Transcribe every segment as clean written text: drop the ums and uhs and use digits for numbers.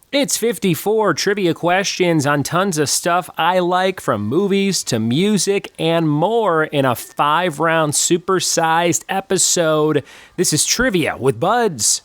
It's 54 trivia questions on tons of stuff I like, from movies to music and more, in a 5-round supersized episode. This is Trivia with Budds.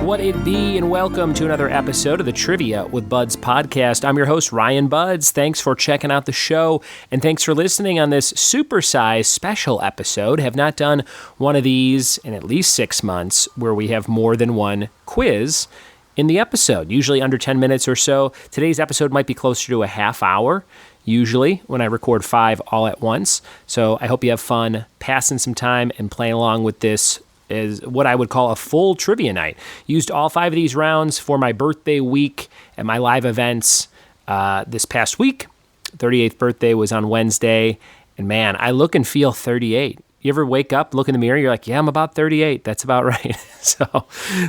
What it be, and welcome to another episode of the Trivia with Budds podcast. I'm your host, Ryan Budds. Thanks for checking out the show, and thanks for listening on this supersized special episode. Have not done one of these in at least 6 months where we have more than one quiz in the episode, usually under 10 minutes or so. Today's episode might be closer to a half hour, usually, when I record 5 all at once. So I hope you have fun passing some time and playing along with this is what I would call a full trivia night. Used all 5 of these rounds for my birthday week and my live events this past week. 38th birthday was on Wednesday, and man, I look and feel 38. You ever wake up, look in the mirror, you're like, yeah, I'm about 38. That's about right. So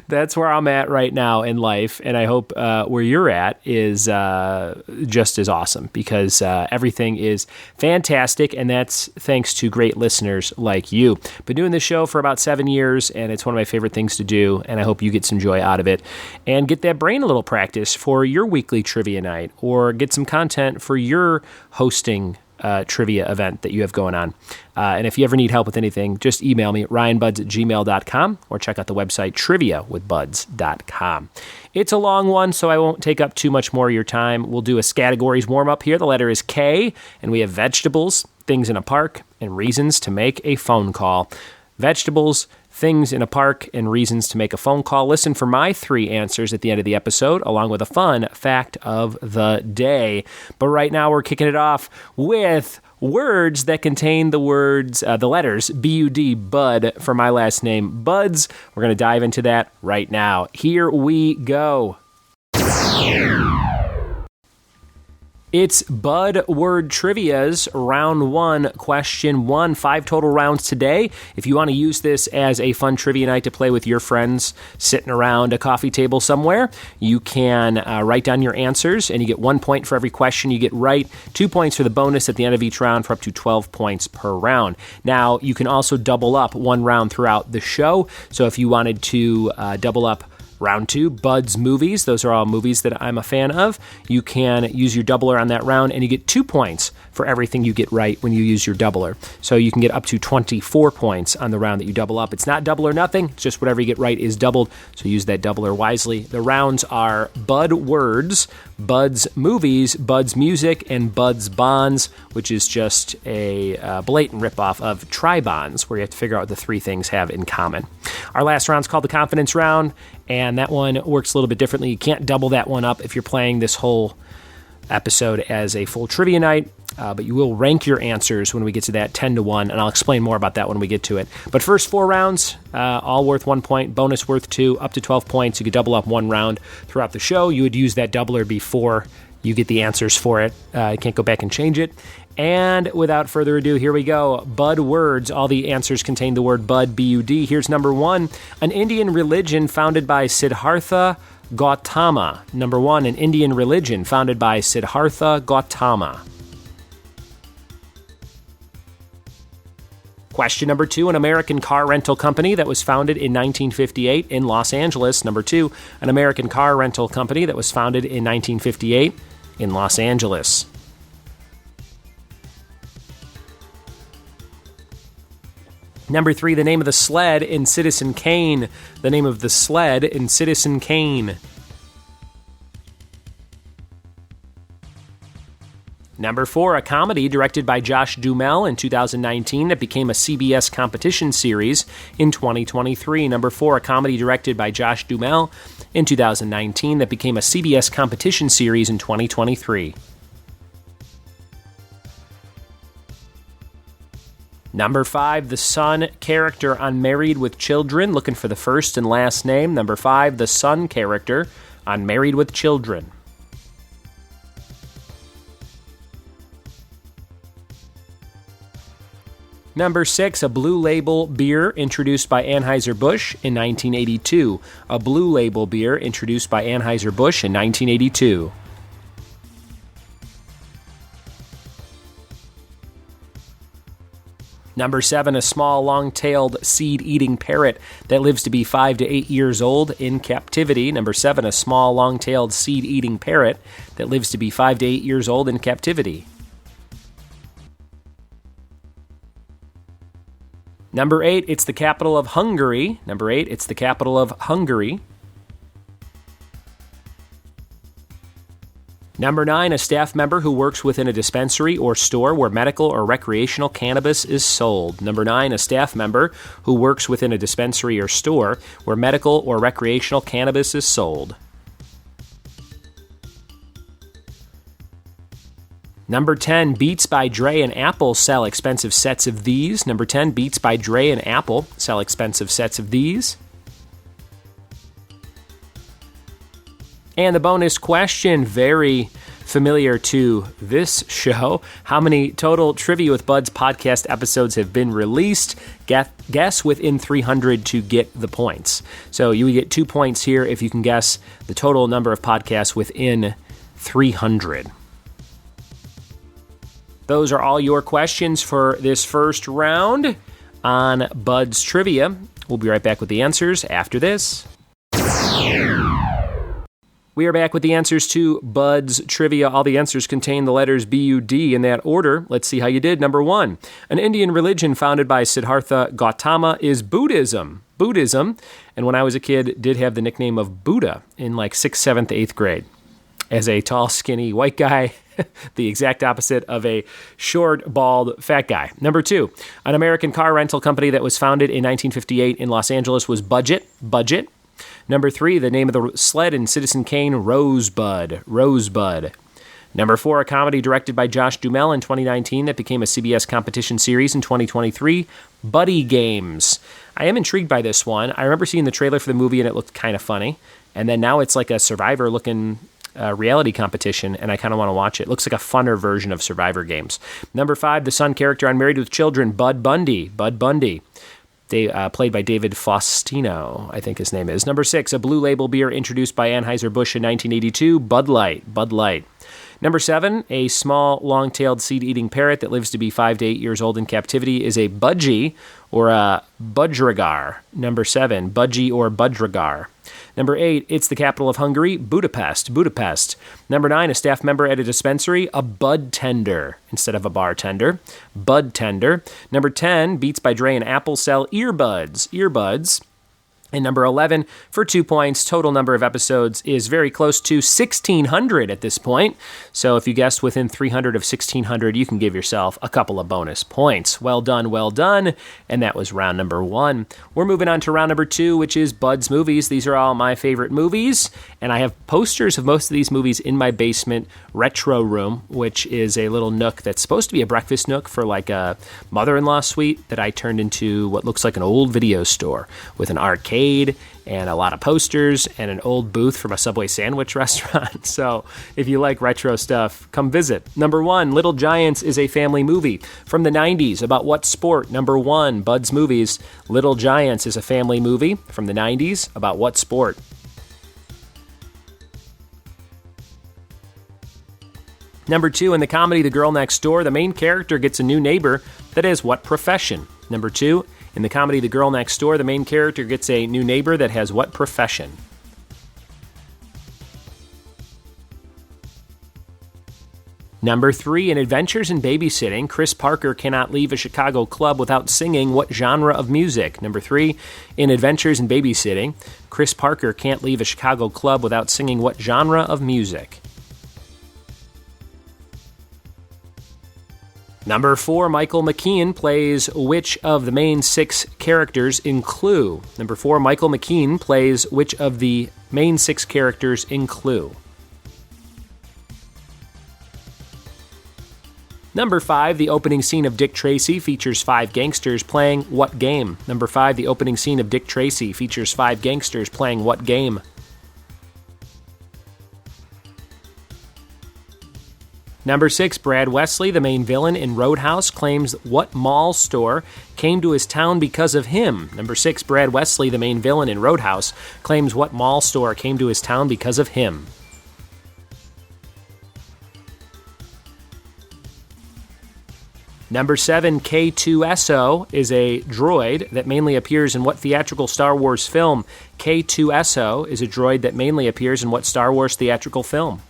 that's where I'm at right now in life, and I hope where you're at is just as awesome, because everything is fantastic, and that's thanks to great listeners like you. Been doing this show for about 7 years, and it's one of my favorite things to do, and I hope you get some joy out of it and get that brain a little practice for your weekly trivia night, or get some content for your hosting trivia event that you have going on. And if you ever need help with anything, just email me at ryanbuds@gmail.com or check out the website triviawithbuds.com. It's a long one, so I won't take up too much more of your time. We'll do a categories warm-up here. The letter is K, and we have vegetables, things in a park, and reasons to make a phone call. Vegetables, things in a park, and reasons to make a phone call. Listen for my 3 answers at the end of the episode, along with a fun fact of the day. But right now we're kicking it off with words that contain the words, the letters B-U-D, Bud, for my last name, Budds. We're going to dive into that right now. Here we go. It's Bud Word Trivia's Round 1, Question 1. 5 total rounds today. If you want to use this as a fun trivia night to play with your friends sitting around a coffee table somewhere, you can write down your answers, and you get 1 point for every question you get right, 2 points for the bonus at the end of each round, for up to 12 points per round. Now, you can also double up 1 round throughout the show, so if you wanted to double up Round 2, Budds Movies. Those are all movies that I'm a fan of. You can use your doubler on that round, and you get 2 points for everything you get right when you use your doubler. So you can get up to 24 points on the round that you double up. It's not double or nothing. It's just whatever you get right is doubled, so use that doubler wisely. The rounds are Bud Words, Budds Movies, Budds Music, and Budds Bonds, which is just a blatant ripoff of Tri-Bonds, where you have to figure out what the 3 things have in common. Our last round's called the Confidence Round, and that one works a little bit differently. You can't double that one up if you're playing this whole episode as a full trivia night, but you will rank your answers when we get to that 10-1, and I'll explain more about that when we get to it. But first 4 rounds, all worth 1 point, bonus worth 2, up to 12 points. You could double up 1 round throughout the show. You would use that doubler before you get the answers for it. You can't go back and change it. And without further ado, here we go. Bud Words. All the answers contain the word Bud, B-U-D. Here's number 1. An Indian religion founded by Siddhartha Gautama. Number 1, an Indian religion founded by Siddhartha Gautama. Question number 2, an American car rental company that was founded in 1958 in Los Angeles. Number 2, an American car rental company that was founded in 1958 in Los Angeles. Number 3, the name of the sled in Citizen Kane. The name of the sled in Citizen Kane. Number 4, a comedy directed by Josh Duhamel in 2019 that became a CBS competition series in 2023. Number 4, a comedy directed by Josh Duhamel in 2019 that became a CBS competition series in 2023. Number 5, the son character on Married with Children. Looking for the first and last name. Number 5, the son character on Married with Children. Number 6, a Blue Label beer introduced by Anheuser-Busch in 1982. A Blue Label beer introduced by Anheuser-Busch in 1982. Number 7, a small, long-tailed, seed-eating parrot that lives to be 5 to 8 years old in captivity. Number 7, a small, long-tailed, seed-eating parrot that lives to be 5 to 8 years old in captivity. Number 8, it's the capital of Hungary. Number 8, it's the capital of Hungary. Number 9, a staff member who works within a dispensary or store where medical or recreational cannabis is sold. Number 9, a staff member who works within a dispensary or store where medical or recreational cannabis is sold. Number 10, Beats by Dre and Apple sell expensive sets of these. Number 10, Beats by Dre and Apple sell expensive sets of these. And the bonus question, very familiar to this show. How many total Trivia with Budds podcast episodes have been released? Guess within 300 to get the points. So you would get 2 points here if you can guess the total number of podcasts within 300. Those are all your questions for this first round on Budds Trivia. We'll be right back with the answers after this. We are back with the answers to Budds Trivia. All the answers contain the letters B-U-D in that order. Let's see how you did. Number 1, an Indian religion founded by Siddhartha Gautama is Buddhism. Buddhism, and when I was a kid, did have the nickname of Buddha in like 6th, 7th, 8th grade. As a tall, skinny white guy, the exact opposite of a short, bald, fat guy. Number 2, an American car rental company that was founded in 1958 in Los Angeles was Budget. Number 3, the name of the sled in Citizen Kane, Rosebud. Number 4, a comedy directed by Josh Duhamel in 2019 that became a CBS competition series in 2023, Buddy Games. I am intrigued by this one. I remember seeing the trailer for the movie and it looked kind of funny. And then now it's like a Survivor-looking reality competition, and I kind of want to watch it. Looks like a funner version of Survivor Games. Number 5, the son character on Married with Children, Bud Bundy. Played by David Faustino, I think his name is. Number 6, a Blue Label beer introduced by Anheuser-Busch in 1982, Bud Light. Number 7, a small, long-tailed, seed-eating parrot that lives to be 5 to 8 years old in captivity is a budgie or a budgerigar. Number 7, budgie or budgerigar. Number 8, it's the capital of Hungary, Budapest. Number 9, a staff member at a dispensary, a bud tender instead of a bartender, bud tender. Number 10, Beats by Dre and Apple sell earbuds. And number 11, for 2 points, total number of episodes is very close to 1,600 at this point. So if you guessed within 300 of 1,600, you can give yourself a couple of bonus points. Well done. And that was round number 1. We're moving on to round number 2, which is Budds Movies. These are all my favorite movies, and I have posters of most of these movies in my basement retro room, which is a little nook that's supposed to be a breakfast nook for like a mother-in-law suite that I turned into what looks like an old video store with an arcade and a lot of posters and an old booth from a Subway sandwich restaurant. So if you like retro stuff, come visit. Number 1, Little Giants is a family movie from the 90s. About what sport? Number 1, Budds Movies. Little Giants is a family movie from the 90s. About what sport? Number 2, in the comedy The Girl Next Door, the main character gets a new neighbor that has what profession? Number 2, in the comedy The Girl Next Door, the main character gets a new neighbor that has what profession? Number 3, in Adventures in Babysitting, Chris Parker cannot leave a Chicago club without singing what genre of music? Number 3, in Adventures in Babysitting, Chris Parker can't leave a Chicago club without singing what genre of music? Number 4, Michael McKean plays which of the main 6 characters in Clue? Number 4, Michael McKean plays which of the main 6 characters in Clue? Number 5, the opening scene of Dick Tracy features 5 gangsters playing what game? Number 5, the opening scene of Dick Tracy features 5 gangsters playing what game? Number 6, Brad Wesley, the main villain in Roadhouse, claims what mall store came to his town because of him. Number 6, Brad Wesley, the main villain in Roadhouse, claims what mall store came to his town because of him. Number 7, K2SO is a droid that mainly appears in what theatrical Star Wars film? K2SO is a droid that mainly appears in what Star Wars theatrical film?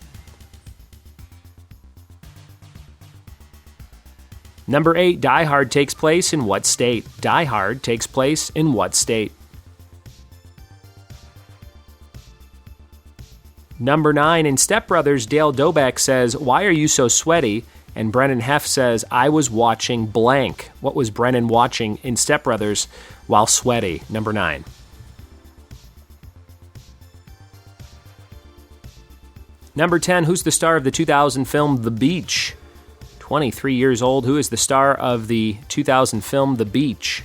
Number 8, Die Hard takes place in what state? Die Hard takes place in what state? Number 9, in Step Brothers, Dale Doback says, "Why are you so sweaty?" And Brennan Heff says, "I was watching blank." What was Brennan watching in Step Brothers while sweaty? Number 9. Number 10, who's the star of the 2000 film The Beach? 23 years old. Who is the star of the 2000 film The Beach?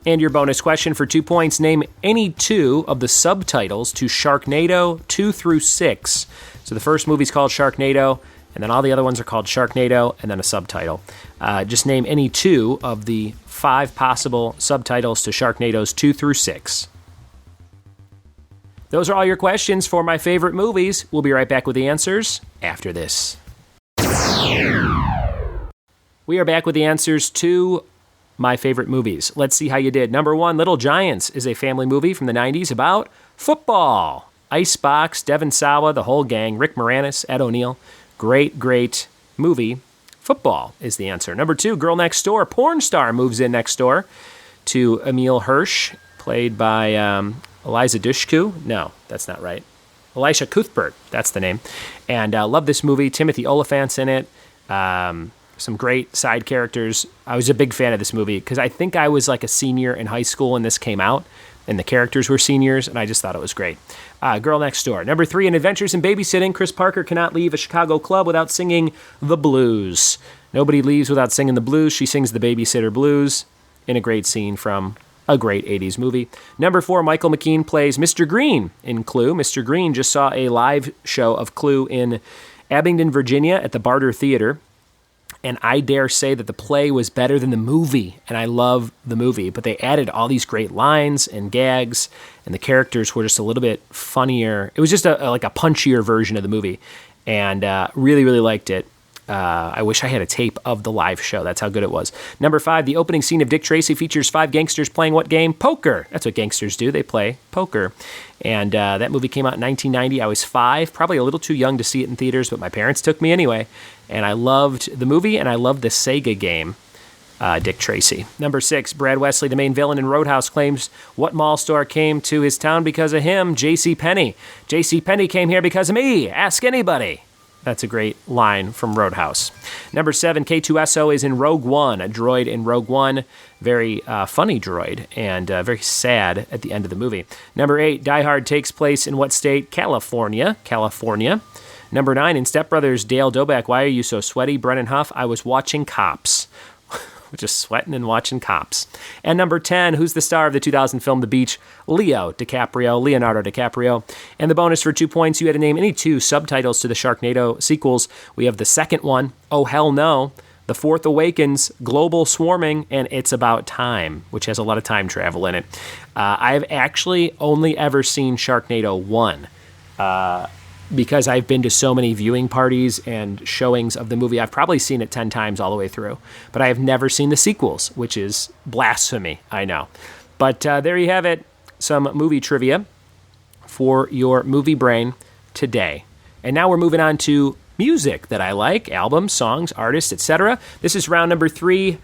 And your bonus question for 2 points. Name any 2 of the subtitles to Sharknado 2 through 6. So the first movie's called Sharknado, and then all the other ones are called Sharknado, and then a subtitle. Just name any 2 of the 5 possible subtitles to Sharknado's 2 through 6. Those are all your questions for my favorite movies. We'll be right back with the answers after this. We are back with the answers to my favorite movies. Let's see how you did. Number 1, Little Giants is a family movie from the 90s about football. Icebox, Devon Sawa, the whole gang, Rick Moranis, Ed O'Neill. Great, great movie. Football is the answer. Number 2, Girl Next Door. Porn star moves in next door to Emil Hirsch, played by Eliza Dushku. No, that's not right. Elisha Cuthbert, that's the name. And love this movie. Timothy Oliphant's in it. Some great side characters. I was a big fan of this movie because I think I was like a senior in high school when this came out, and the characters were seniors, and I just thought it was great. Girl Next Door. Number 3, in Adventures in Babysitting, Chris Parker cannot leave a Chicago club without singing the blues. Nobody leaves without singing the blues. She sings the babysitter blues in a great scene from a great 80s movie. Number 4, Michael McKean plays Mr. Green in Clue. Mr. Green just saw a live show of Clue in Abingdon, Virginia at the Barter Theater. And I dare say that the play was better than the movie, and I love the movie. But they added all these great lines and gags, and the characters were just a little bit funnier. It was just like a punchier version of the movie, and really, really liked it. I wish I had a tape of the live show. That's how good it was. Number 5, the opening scene of Dick Tracy features 5 gangsters playing what game? Poker. That's what gangsters do. They play poker. And that movie came out in 1990. I was 5, probably a little too young to see it in theaters, but my parents took me anyway. And I loved the movie, and I loved the Sega game, Dick Tracy. Number 6, Brad Wesley, the main villain in Roadhouse, claims what mall store came to his town because of him? JCPenney. JCPenney came here because of me. Ask anybody. That's a great line from Roadhouse. Number 7, K2SO is in Rogue One, a droid in Rogue One. Very funny droid, and very sad at the end of the movie. Number 8, Die Hard takes place in what state? California. California. Number 9, in Step Brothers, Dale Doback, why are you so sweaty? Brennan Huff, I was watching Cops. Just sweating and watching Cops. And number 10, who's the star of the 2000 film The Beach? Leonardo DiCaprio. And the bonus for 2 points, you had to name any 2 subtitles to the Sharknado sequels. We have the second one, Oh Hell No. The fourth Awakens, Global Swarming, and It's About Time, which has a lot of time travel in it. I've actually only ever seen Sharknado 1. Because I've been to so many viewing parties and showings of the movie. I've probably seen it 10 times all the way through. But I have never seen the sequels, which is blasphemy, I know. But there you have it, some movie trivia for your movie brain today. And now we're moving on to music that I like, albums, songs, artists, etc. This is round number 3,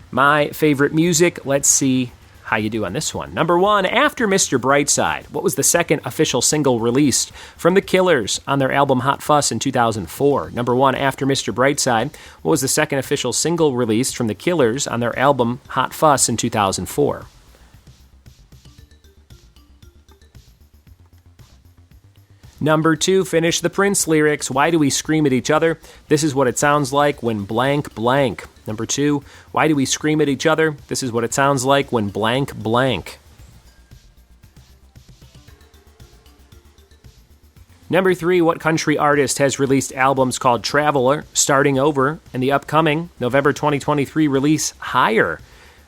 my favorite music. Let's see how you do on this one. Number 1, After Mr. Brightside. What was the second official single released from The Killers on their album Hot Fuss in 2004? Number 1, After Mr. Brightside. What was the second official single released from The Killers on their album Hot Fuss in 2004? Number 2, finish the Prince lyrics. Why do we scream at each other? This is what it sounds like when blank blank. Number 2, why do we scream at each other? This is what it sounds like when blank blank. Number 3, what country artist has released albums called Traveler, Starting Over, and the upcoming November 2023 release Higher?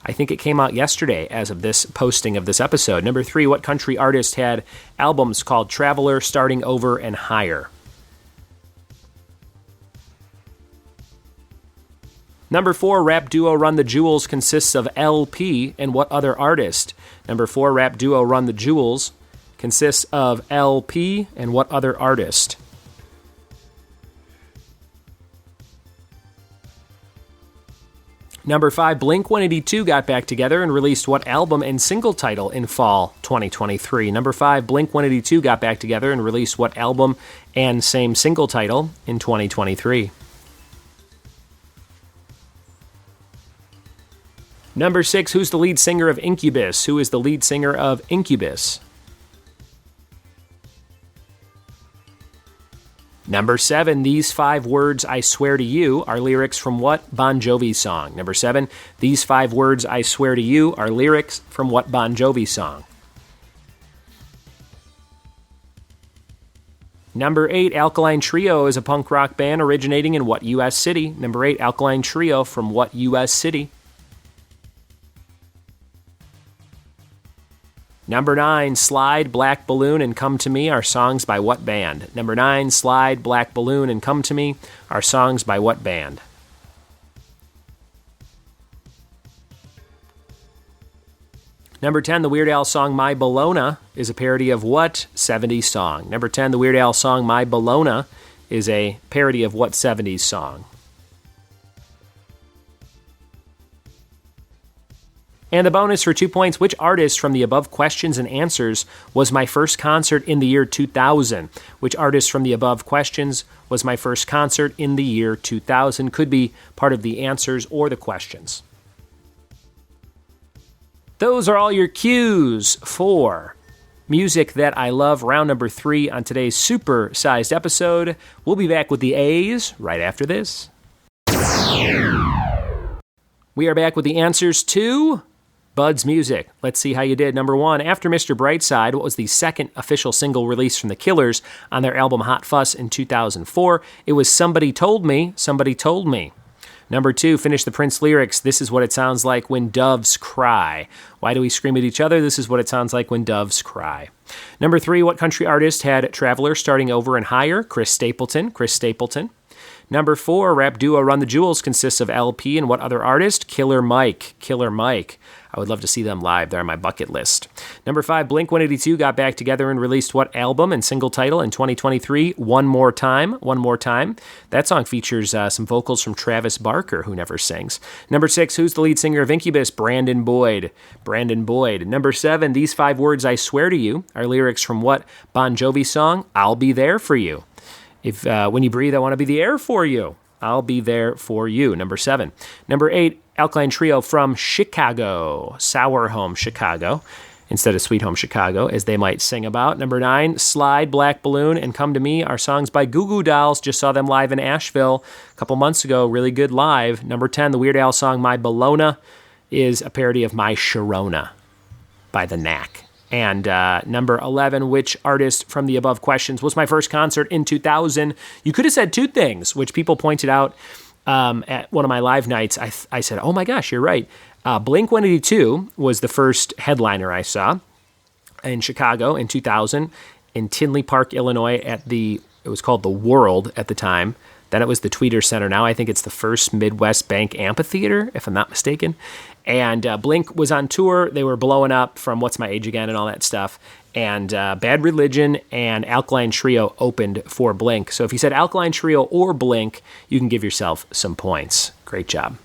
I think it came out yesterday as of this posting of this episode. Number 3, what country artist had albums called Traveler, Starting Over, and Higher? Number 4, rap duo Run the Jewels consists of LP and what other artist? Number 4, rap duo Run the Jewels consists of LP and what other artist? Number 5, Blink-182 got back together and released what album and single title in fall 2023? Number 5, Blink-182 got back together and released what album and same single title in 2023? Number 6, who's the lead singer of Incubus? Who is the lead singer of Incubus? Number 7, These 5 Words I Swear to You are lyrics from what Bon Jovi song? Number 7, These 5 Words I Swear to You are lyrics from what Bon Jovi song? Number 8, Alkaline Trio is a punk rock band originating in what U.S. city? Number 8, Alkaline Trio from what U.S. city? Number 9, Slide, Black Balloon, and Come to Me are songs by what band? Number 9, Slide, Black Balloon, and Come to Me are songs by what band? Number 10, the Weird Al song My Bologna is a parody of what 70s song? Number 10, the Weird Al song My Bologna is a parody of what 70s song? And the bonus for 2 points, which artist from the above questions and answers was my first concert in the year 2000? Which artist from the above questions was my first concert in the year 2000? Could be part of the answers or the questions. Those are all your cues for Music That I Love, round number 3 on today's super-sized episode. We'll be back with the A's right after this. We are back with the answers to Budds Music. Let's see how you did. Number 1, After Mr. Brightside, what was the second official single released from The Killers on their album Hot Fuss in 2004? It was Somebody Told Me, Somebody Told Me. Number 2, Finish the Prince lyrics. This is what it sounds like when doves cry. Why do we scream at each other? This is what it sounds like when doves cry. Number 3, what country artist had Traveler, Starting Over, and Higher? Chris Stapleton, Chris Stapleton. Number 4, rap duo Run the Jewels consists of LP and what other artist? Killer Mike, Killer Mike. I would love to see them live. They're on my bucket list. Number 5, Blink-182 got back together and released what album and single title in 2023? One More Time, One More Time. That song features some vocals from Travis Barker, who never sings. Number 6, who's the lead singer of Incubus? Brandon Boyd, Brandon Boyd. Number 7, These 5 Words I Swear to You are lyrics from what Bon Jovi song? I'll Be There For You. If when you breathe, I want to be the air for you. I'll be there for you. Number 7. Number 8, Alkaline Trio from Chicago. Sour Home, Chicago, instead of Sweet Home, Chicago, as they might sing about. Number 9, Slide, Black Balloon, and Come to Me are songs by Goo Goo Dolls. Just saw them live in Asheville a couple months ago. Really good live. Number 10, the Weird Al song My Bologna is a parody of My Sharona by The Knack. And number 11, which artist from the above questions was my first concert in 2000? You could have said 2 things, which people pointed out at one of my live nights. I said, oh my gosh, you're right. Blink-182 was the first headliner I saw in Chicago in 2000 in Tinley Park, Illinois it was called The World at the time. Then it was the Tweeter Center. Now I think it's the First Midwest Bank Amphitheater, if I'm not mistaken. And Blink was on tour. They were blowing up from What's My Age Again and all that stuff. And Bad Religion and Alkaline Trio opened for Blink. So if you said Alkaline Trio or Blink, you can give yourself some points. Great job.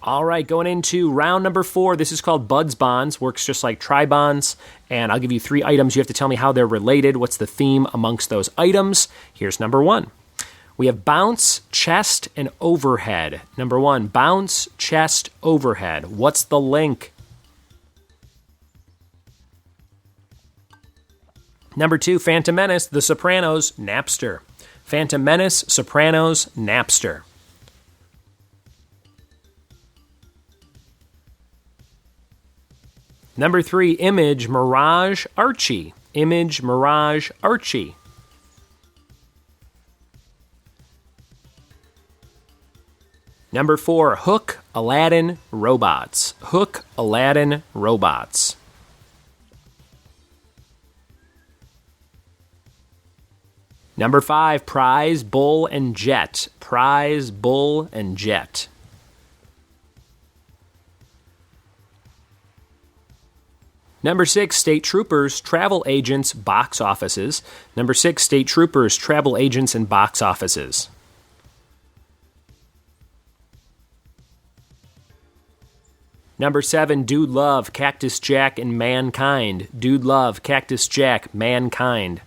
All right, going into round number 4. This is called Budds Bonds. Works just like Tri-Bonds. And I'll give you 3 items. You have to tell me how they're related. What's the theme amongst those items? Here's number 1. We have bounce, chest, and overhead. Number 1, bounce, chest, overhead. What's the link? Number 2, Phantom Menace, The Sopranos, Napster. Phantom Menace, Sopranos, Napster. Number 3, Image, Mirage, Archie. Image, Mirage, Archie. Number 4, Hook, Aladdin, Robots. Hook, Aladdin, Robots. Number 5, Prize, Bull, and Jet. Prize, Bull, and Jet. Number 6, State Troopers, Travel Agents, Box Offices. Number 6, State Troopers, Travel Agents, and Box Offices. Number 7, Dude Love, Cactus Jack, and Mankind. Dude Love, Cactus Jack, Mankind.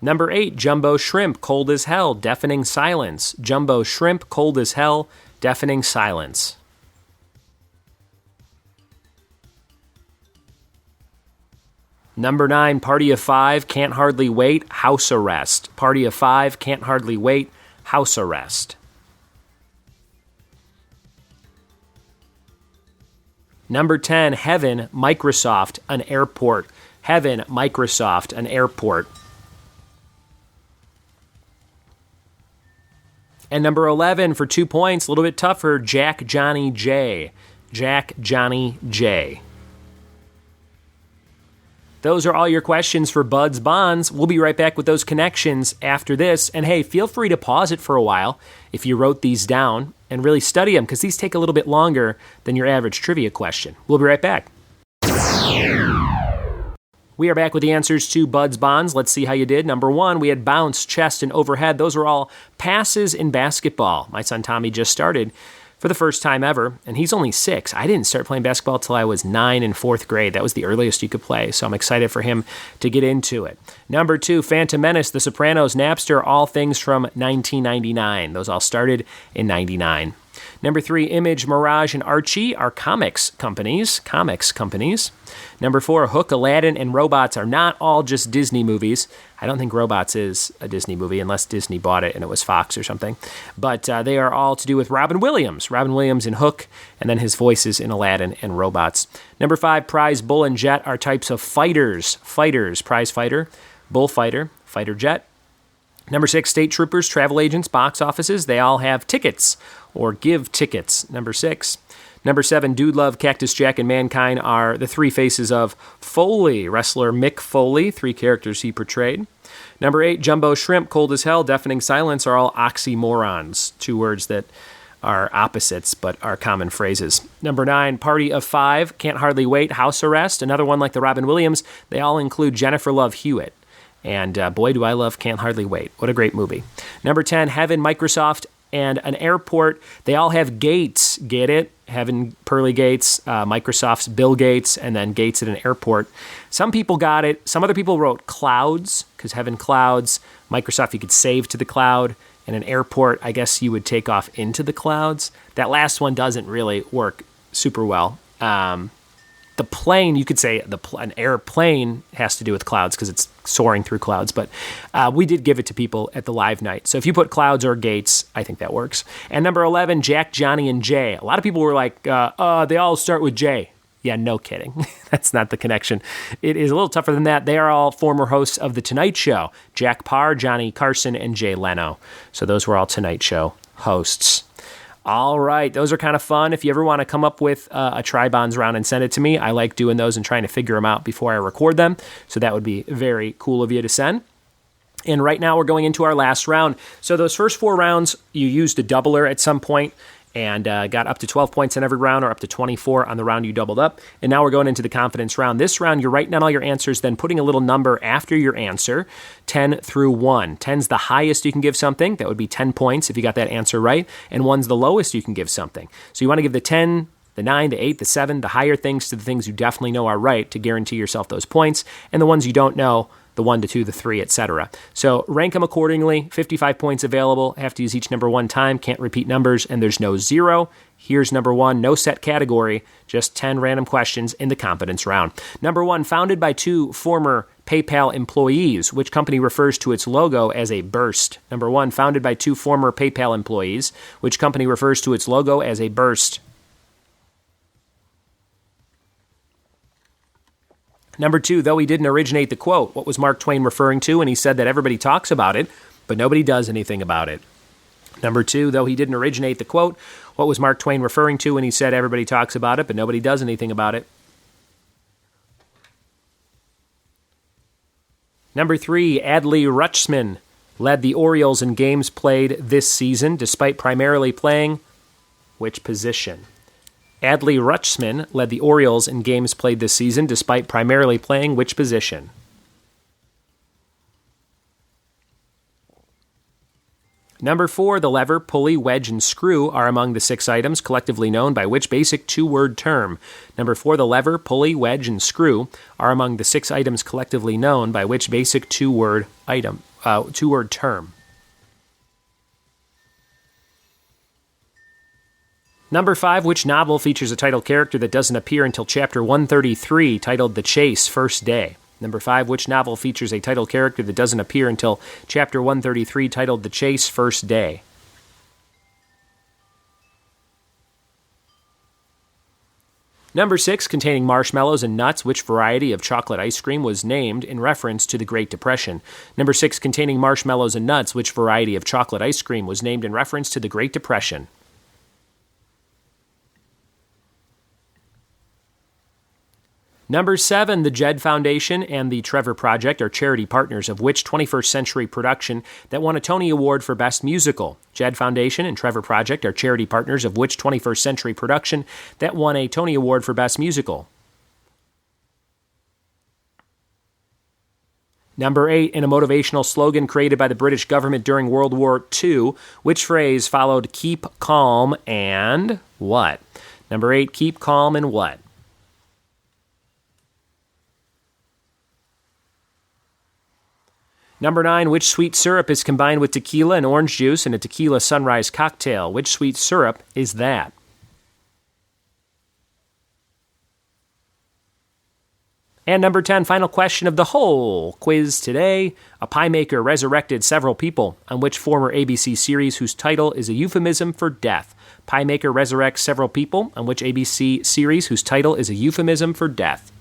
Number 8, Jumbo Shrimp, Cold as Hell, Deafening Silence. Jumbo Shrimp, Cold as Hell, Deafening Silence. Number 9, Party of 5, Can't Hardly Wait, House Arrest. Party of 5, Can't Hardly Wait, House Arrest. Number 10, Heaven, Microsoft, an Airport. Heaven, Microsoft, an Airport. And number 11, for 2 points, a little bit tougher, Jack Johnny J. Jack Johnny J. Those are all your questions for Budds Bonds. We'll be right back with those connections after this. And hey, feel free to pause it for a while if you wrote these down and really study them, because these take a little bit longer than your average trivia question. We'll be right back. We are back with the answers to Budds Bonds. Let's see how you did. Number 1, we had bounce, chest, and overhead. Those are all passes in basketball. My son Tommy just started for the first time ever, and he's only 6. I didn't start playing basketball until I was 9 in 4th grade. That was the earliest you could play, so I'm excited for him to get into it. Number 2, Phantom Menace, The Sopranos, Napster, all things from 1999. Those all started in 99. Number 3, Image, Mirage, and Archie are comics companies. Number 4, Hook, Aladdin, and Robots are not all just Disney movies. I don't think Robots is a Disney movie unless Disney bought it and it was Fox or something. But they are all to do with Robin Williams. Robin Williams in Hook, and then his voices in Aladdin and Robots. Number 5, Prize, Bull, and Jet are types of fighters. Fighters, prize fighter, bullfighter, fighter jet. Number 6, State Troopers, Travel Agents, Box Offices. They all have tickets or give tickets. Number 6. Number 7, Dude Love, Cactus Jack, and Mankind are the 3 faces of Foley, wrestler Mick Foley, 3 characters he portrayed. Number 8, Jumbo Shrimp, Cold as Hell, Deafening Silence are all oxymorons, 2 words that are opposites but are common phrases. Number 9, Party of 5, Can't Hardly Wait, House Arrest, another one like the Robin Williams. They all include Jennifer Love Hewitt. And boy, do I love Can't Hardly Wait. What a great movie. Number 10, Heaven, Microsoft, and an Airport. They all have gates. Get it? Heaven, pearly gates, Microsoft's Bill Gates, and then gates at an airport. Some people got it. Some other people wrote clouds, because Heaven, clouds. Microsoft, you could save to the cloud. And an airport, I guess you would take off into the clouds. That last one doesn't really work super well. The plane, you could say an airplane has to do with clouds because it's soaring through clouds, but we did give it to people at the live night. So if you put clouds or gates, I think that works. And number 11, Jack, Johnny, and Jay. A lot of people were like, they all start with J. Yeah, no kidding. That's not the connection. It is a little tougher than that. They are all former hosts of The Tonight Show. Jack Parr, Johnny Carson, and Jay Leno. So those were all Tonight Show hosts. All right, those are kind of fun. If you ever want to come up with a Tri-Bonds round and send it to me, I like doing those and trying to figure them out before I record them. So that would be very cool of you to send. And right now we're going into our last round. So those first 4 rounds, you used a doubler at some point and got up to 12 points in every round or up to 24 on the round you doubled up. And now we're going into the confidence round. This round, you're writing down all your answers, then putting a little number after your answer, 10 through 1. 10's the highest you can give something. That would be 10 points if you got that answer right. And 1's the lowest you can give something. So you want to give the 10, the 9, the 8, the 7, the higher things to the things you definitely know are right to guarantee yourself those points. And the ones you don't know, the 1, the 2, the 3, etc. So rank them accordingly. 55 points available. Have to use each number 1 time. Can't repeat numbers, and there's no 0. Here's number 1. No set category. Just 10 random questions in the competence round. Number 1. Founded by 2 former PayPal employees. Which company refers to its logo as a burst? Number 1. Founded by 2 former PayPal employees. Which company refers to its logo as a burst? Number 2, though he didn't originate the quote, what was Mark Twain referring to when he said that everybody talks about it, but nobody does anything about it. Number 2, though he didn't originate the quote, what was Mark Twain referring to when he said everybody talks about it, but nobody does anything about it? Number 3, Adley Rutschman led the Orioles in games played this season, despite primarily playing which position? Adley Rutschman led the Orioles in games played this season, despite primarily playing which position? Number 4, the lever, pulley, wedge, and screw are among the 6 items collectively known by which basic 2-word term? Number 4, the lever, pulley, wedge, and screw are among the 6 items collectively known by which basic 2-word term? Number 5, which novel features a title character that doesn't appear until chapter 133, titled The Chase, First Day? Number 5, which novel features a title character that doesn't appear until chapter 133, titled The Chase, First Day? Number 6, containing marshmallows and nuts, which variety of chocolate ice cream was named in reference to the Great Depression? Number 6, containing marshmallows and nuts, which variety of chocolate ice cream was named in reference to the Great Depression? Number 7, the Jed Foundation and the Trevor Project are charity partners of which 21st century production that won a Tony Award for Best Musical? Jed Foundation and Trevor Project are charity partners of which 21st century production that won a Tony Award for Best Musical? Number 8, in a motivational slogan created by the British government during World War II, which phrase followed keep calm and what? Number 8, keep calm and what? Number 9, which sweet syrup is combined with tequila and orange juice in a tequila sunrise cocktail? Which sweet syrup is that? And number 10, final question of the whole quiz today. A pie maker resurrected several people on which former ABC series whose title is a euphemism for death? Pie maker resurrects several people on which ABC series whose title is a euphemism for death?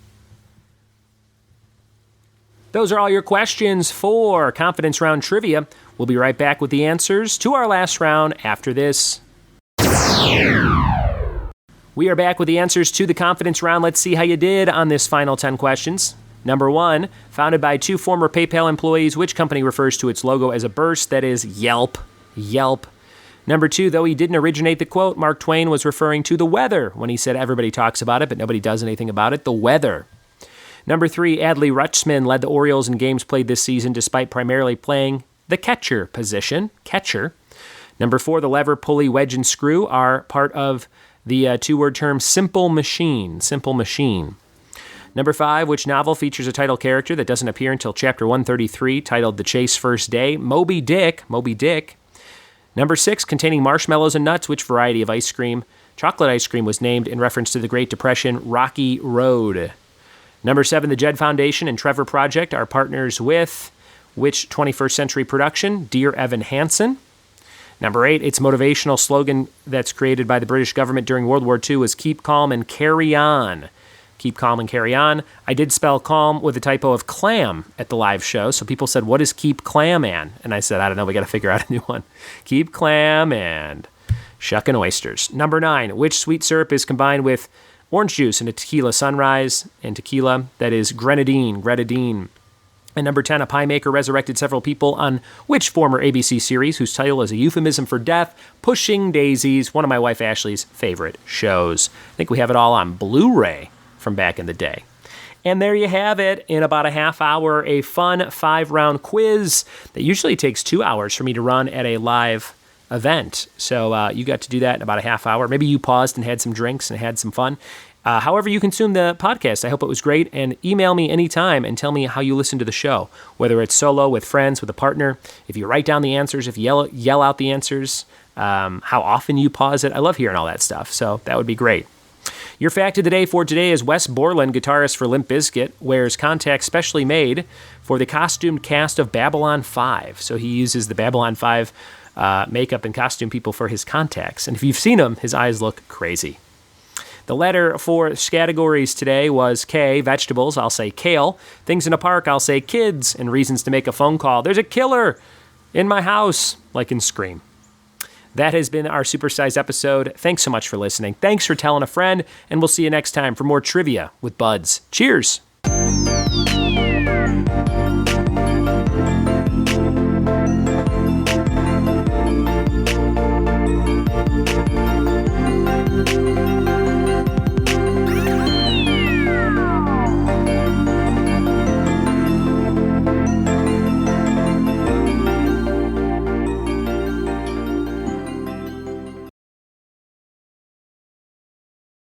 Those are all your questions for Confidence Round Trivia. We'll be right back with the answers to our last round after this. We are back with the answers to the Confidence Round. Let's see how you did on this final 10 questions. Number 1, founded by 2 former PayPal employees, which company refers to its logo as a burst? That is Yelp. Yelp. Number 2, though he didn't originate the quote, Mark Twain was referring to the weather when he said everybody talks about it, but nobody does anything about it. The weather. Number 3, Adley Rutschman led the Orioles in games played this season despite primarily playing the catcher position. Catcher. Number 4, the lever, pulley, wedge, and screw are part of the 2-word term simple machine. Simple machine. Number 5, which novel features a title character that doesn't appear until chapter 133, titled The Chase, First Day? Moby Dick. Moby Dick. Number 6, containing marshmallows and nuts, which variety of ice cream? Chocolate ice cream was named in reference to the Great Depression, Rocky Road. Number 7, the Jed Foundation and Trevor Project are partners with which 21st century production? Dear Evan Hansen. Number 8, its motivational slogan that's created by the British government during World War II was keep calm and carry on. Keep calm and carry on. I did spell calm with a typo of clam at the live show, so people said, what is keep clam and? And I said, I don't know, we got to figure out a new one. Keep clam and shuckin' oysters. Number 9, which sweet syrup is combined with orange juice and a tequila sunrise and tequila? That is grenadine. And number 10, a pie maker resurrected several people on which former ABC series whose title is a euphemism for death? Pushing Daisies, one of my wife Ashley's favorite shows. I think we have it all on Blu-ray from back in the day. And there you have it, in about a half hour, a fun 5-round quiz that usually takes 2 hours for me to run at a live event. So you got to do that in about a half hour. Maybe you paused and had some drinks and had some fun. However you consume the podcast, I hope it was great. And email me anytime and tell me how you listen to the show, whether it's solo, with friends, with a partner. If you write down the answers, if you yell out the answers, how often you pause it. I love hearing all that stuff. So that would be great. Your fact of the day for today is Wes Borland, guitarist for Limp Bizkit, wears contacts specially made for the costumed cast of Babylon 5. So he uses the Babylon 5 makeup and costume people for his contacts. And if you've seen him, his eyes look crazy. The letter for categories today was K, vegetables, I'll say kale. Things in a park, I'll say kids. And reasons to make a phone call, there's a killer in my house, like in Scream. That has been our supersized episode. Thanks so much for listening. Thanks for telling a friend, and we'll see you next time for more trivia with Budds. Cheers!